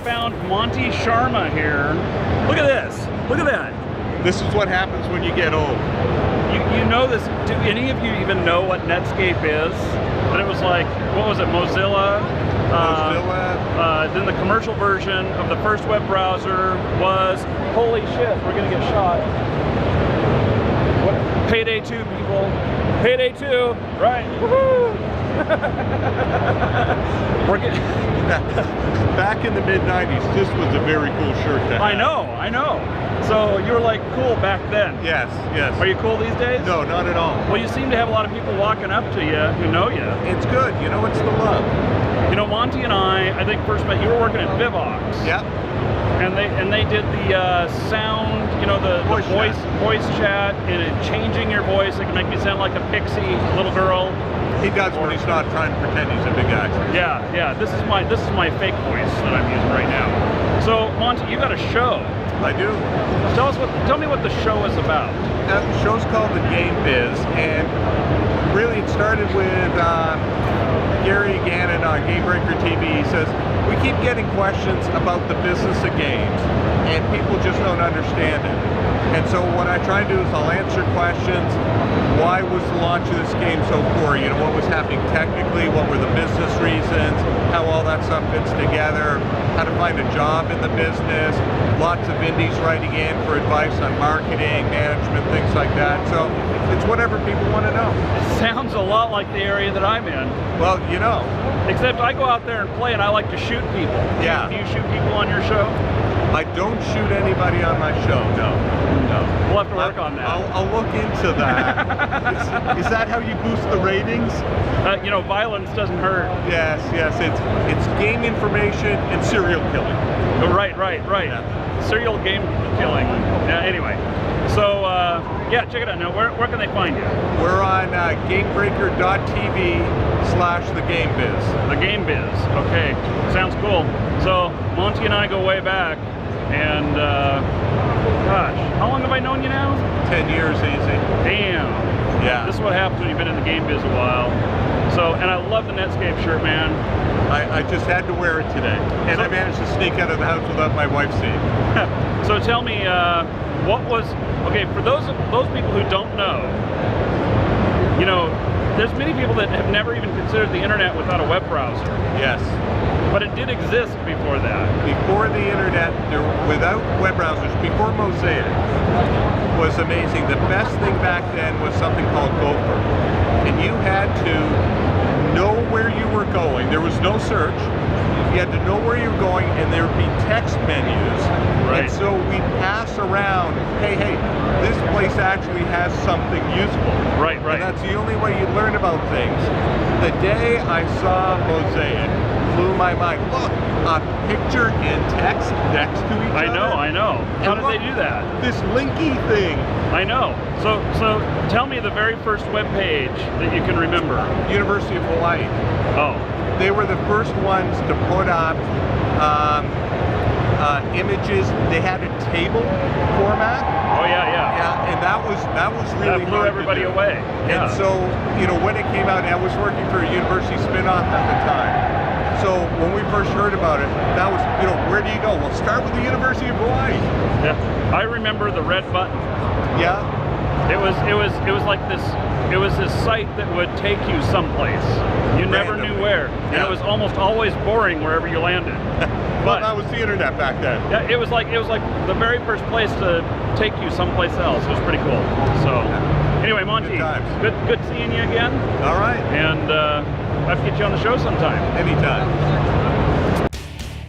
found Monty Sharma here. Look at this. Look at that. This is what happens when you get old. You know this. Do any of you even know what Netscape is? But it was like, what was it, Mozilla? Then the commercial version of the first web browser was, holy shit, we're gonna get shot. What? Payday 2, people. Payday 2, right? Woohoo! We're getting Back in the mid-90s, this was a very cool shirt to have. I know. So you were like cool back then? Yes, yes. Are you cool these days? No, not at all. Well, you seem to have a lot of people walking up to you who know you. It's good, you know, it's the love. You know, Monty and I think first met, you were working at Vivox. Yep. And they did the sound, you know, the voice chat, and it changing your voice. It can make you sound like a pixie little girl. He does when he's not trying to pretend he's a big actor. Yeah. This is my fake voice that I'm using right now. So Monty, you got a show. I do. Tell me what the show is about. The show's called The Game Biz, and really it started with Gary Gannon on Game Breaker TV. He says, we keep getting questions about the business of games, and people just don't understand it. And so what I try to do is I'll answer questions. Why was the launch of this game so poor? You know, what was happening technically? What were the business reasons? How all that stuff fits together? How to find a job in the business? Lots of indies writing in for advice on marketing, management, things like that. So it's whatever people want to know. It sounds a lot like the area that I'm in. Well, you know. Except I go out there and play, and I like to shoot people. Yeah. Do you shoot people on your show? I don't shoot anybody on my show, no. We'll have to work on that. I'll look into that. is that how you boost the ratings? You know, violence doesn't hurt. Yes. It's game information and serial killing. Oh, right. Yeah. Serial game killing. Yeah, anyway. So, yeah, check it out. Now, where can they find you? We're on gamebreaker.tv/thegamebiz. The Game Biz. Okay, sounds cool. So, Monty and I go way back, and gosh, how long have I known you now? 10 years easy. Damn. Yeah. This is what happens when you've been in the Game Biz a while. So, and I love the Netscape shirt, man. I just had to wear it today, and I managed to sneak out of the house without my wife seeing. So tell me, what was, okay, for those people who don't know, you know, there's many people that have never even considered the internet without a web browser. Yes. But it did exist before that. Before the internet, without web browsers, before Mosaic, was amazing. The best thing back then was something called Gopher. And you had to know where you were going. There was no search. You had to know where you were going, and there would be text menus. Right. And so we'd pass around, hey, this place actually has something useful. Right. And that's the only way you learn about things. The day I saw Mosaic, blew my mind. Look, a picture and text next to each other. I know. How did they do that? This linky thing. I know. So tell me the very first web page that you can remember. University of Hawaii. Oh. They were the first ones to put up images. They had a table format. Oh yeah. Yeah, and that was really that blew everybody away. Yeah. And so, you know, when it came out, I was working for a university spin-off at the time. So when we first heard about it, that was, you know, where do you go? Well, start with the University of Hawaii. Yeah. I remember the red button. Yeah. It was like this. It was this site that would take you someplace. You never knew where, and it was almost always boring wherever you landed. But that was the internet back then. Yeah, it was like the very first place to take you someplace else. It was pretty cool. So, anyway, Monty, good seeing you again. All right. And I have to get you on the show sometime. Anytime.